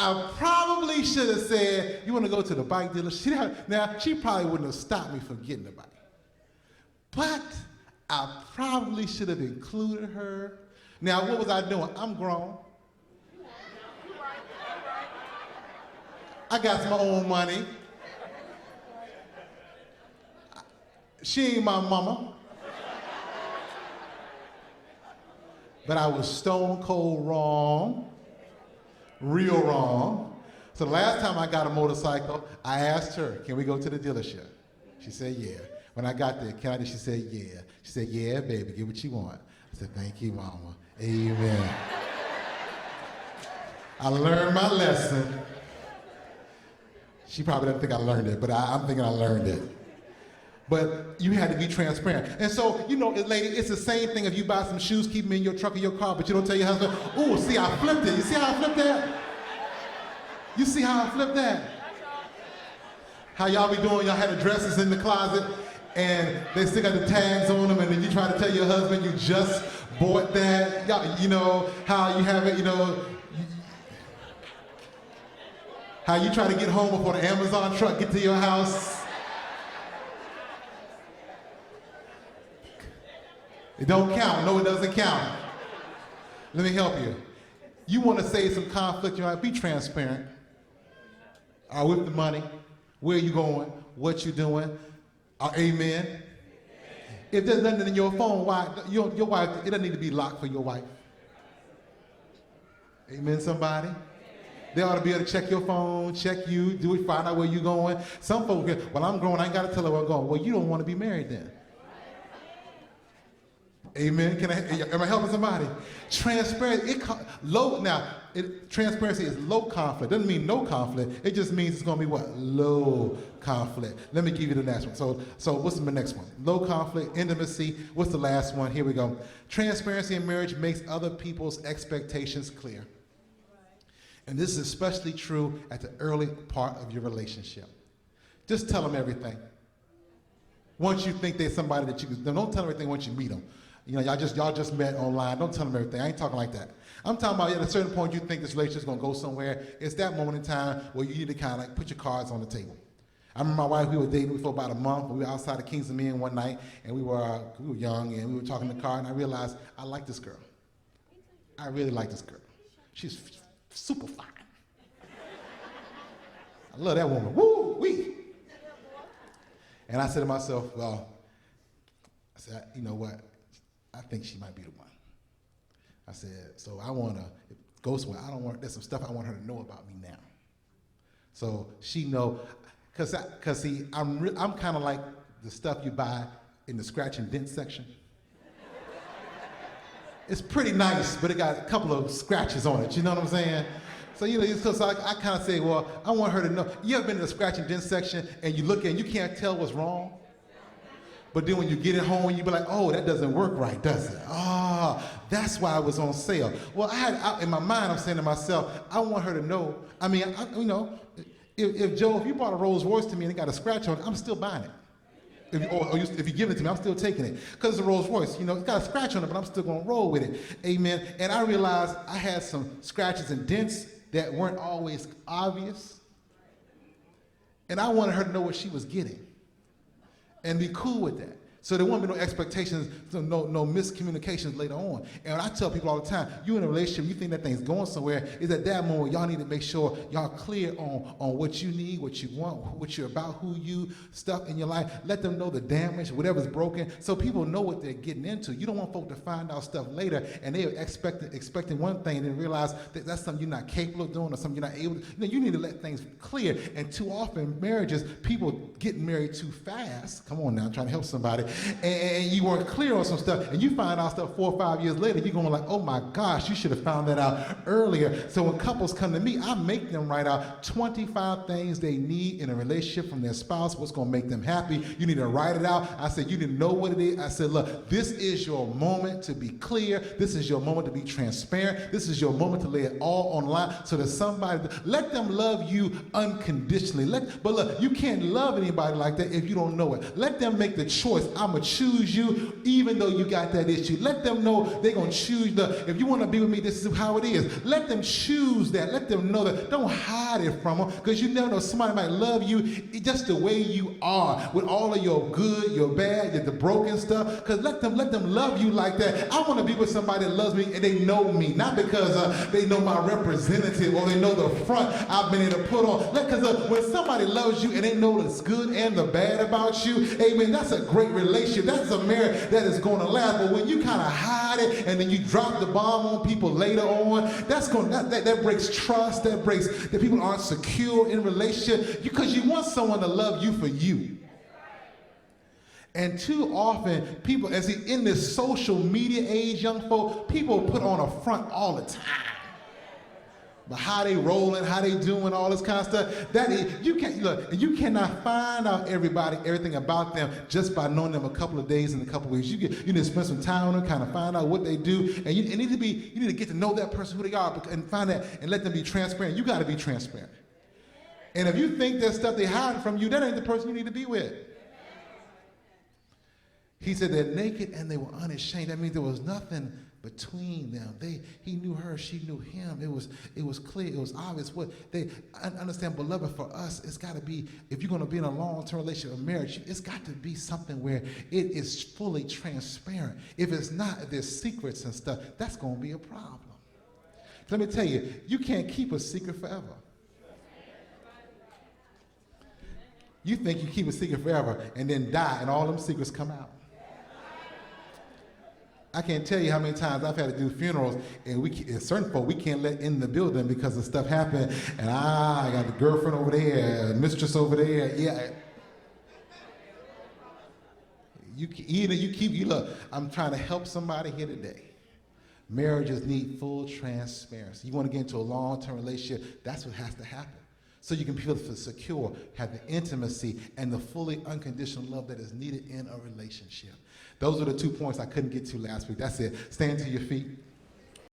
I probably should have said, you want to go to the bike dealer? Now, she probably wouldn't have stopped me from getting the bike. But I probably should have included her. Now, what was I doing? I'm grown. I got my own money. She ain't my mama. But I was stone cold wrong, real wrong. So the last time I got a motorcycle, I asked her, can we go to the dealership? She said, yeah. When I got there, can I? She said, yeah. She said, yeah, baby, get what you want. I said, thank you, mama. Amen. I learned my lesson. She probably doesn't think I learned it, but I'm thinking I learned it. But you had to be transparent. And so, you know, lady, it's the same thing if you buy some shoes, keep them in your truck or your car, but you don't tell your husband, oh, see, I flipped it. You see how I flipped that? You see how I flipped that? How y'all be doing, y'all had the dresses in the closet, and they still got the tags on them, and then you try to tell your husband you just bought that. Y'all, you know, how you have it, you know, how you try to get home before the Amazon truck get to your house. It don't count. No, it doesn't count. Let me help you. You want to save some conflict, you know, be transparent. With the money, where you going, what you doing, amen. If there's nothing in your phone, why your wife, it doesn't need to be locked for your wife. Amen, somebody? They ought to be able to check your phone, check you, do it, find out where you're going. Some folks, well, I'm grown, I ain't got to tell her where I'm going. Well, you don't want to be married then. Amen. Am I helping somebody? Transparency. Transparency is low conflict. Doesn't mean no conflict. It just means it's going to be what? Low conflict. Let me give you the next one. So what's the next one? Low conflict, intimacy. What's the last one? Here we go. Transparency in marriage makes other people's expectations clear. And this is especially true at the early part of your relationship. Just tell them everything. Once you think they're somebody that you can, don't tell them everything once you meet them. You know, y'all just met online. Don't tell them everything. I ain't talking like that. I'm talking about at a certain point you think this relationship's gonna go somewhere. It's that moment in time where you need to kind of like put your cards on the table. I remember my wife, we were dating for about a month. We were outside of Kings of Men one night, and we were young, and we were talking in the car, and I realized I like this girl. I really like this girl. She's super fine. I love that woman. Woo wee. And I said to myself, well, I said, you know what? I think she might be the one. I said, so I want to go somewhere. There's some stuff I want her to know about me now. So she know, cause see, I'm kind of like the stuff you buy in the scratch and dent section. It's pretty nice, but it got a couple of scratches on it. You know what I'm saying? So, you know, so I kind of say, well, I want her to know. You ever been in the scratch and dent section and you look and you can't tell what's wrong? But then when you get it home, you be like, oh, that doesn't work right, does it? That's why it was on sale. Well, in my mind, I'm saying to myself, I want her to know. I mean, you know, if Joe, if you bought a Rolls Royce to me and it got a scratch on it, I'm still buying it. If you give it to me, I'm still taking it. Because it's a Rolls Royce, you know, it's got a scratch on it, but I'm still gonna roll with it, amen. And I realized I had some scratches and dents that weren't always obvious. And I wanted her to know what she was getting and be cool with that. So there won't be no expectations, no miscommunications later on. And I tell people all the time, you in a relationship, you think that thing's going somewhere, is at that moment y'all need to make sure y'all clear on what you need, what you want, what you're about, who you, stuff in your life. Let them know the damage, whatever's broken, so people know what they're getting into. You don't want folk to find out stuff later and they're expecting one thing and then realize that that's something you're not capable of doing or something you're not able to. You need to let things clear. And too often marriages, people get married too fast. Come on now, I'm trying to help somebody. And you weren't clear on some stuff, and you find out stuff 4 or 5 years later, you're going like, oh my gosh, you should have found that out earlier. So when couples come to me, I make them write out 25 things they need in a relationship from their spouse, what's going to make them happy. You need to write it out. I said, you need to know what it is. I said, look, this is your moment to be clear. This is your moment to be transparent. This is your moment to lay it all online so that somebody, let them love you unconditionally. But look, you can't love anybody like that if you don't know it. Let them make the choice. I'm going to choose you even though you got that issue. Let them know they're going to choose if you want to be with me, this is how it is. Let them choose that. Let them know that. Don't hide it from them, because you never know, somebody might love you just the way you are, with all of your good, your bad, the broken stuff, because let them love you like that. I want to be with somebody that loves me and they know me, not because they know my representative or they know the front I've been able to put on. Because when somebody loves you and they know the good and the bad about you, amen, that's a great relationship. That's a marriage that is going to last. But when you kind of hide it and then you drop the bomb on people later on, that breaks trust. That breaks that people aren't secure in relationship, because you want someone to love you for you. And too often, people, in this social media age, young folk, people put on a front all the time. But how they rolling, how they doing, all this kind of stuff. You cannot find out everything about them just by knowing them a couple of days and a couple of weeks. You need to spend some time with them, kind of find out what they do, and you need to get to know that person, who they are, and find that and let them be transparent. You got to be transparent. And if you think that stuff they hide from you, that ain't the person you need to be with. He said they're naked and they were unashamed. That means there was nothing between them. He knew her, she knew him. It was clear, it was obvious. I understand, beloved, for us, it's got to be, if you're going to be in a long-term relationship or marriage, it's got to be something where it is fully transparent. If it's not, if there's secrets and stuff, that's going to be a problem. Let me tell you, you can't keep a secret forever. You think you keep a secret forever and then die and all them secrets come out. I can't tell you how many times I've had to do funerals, and certain folk we can't let in the building because of stuff happened, and I got the girlfriend over there, mistress over there, yeah. Look, I'm trying to help somebody here today. Marriages need full transparency. You want to get into a long-term relationship, that's what has to happen. So you can feel secure, have the intimacy, and the fully unconditional love that is needed in a relationship. Those are the 2 points I couldn't get to last week. That's it. Stand to your feet.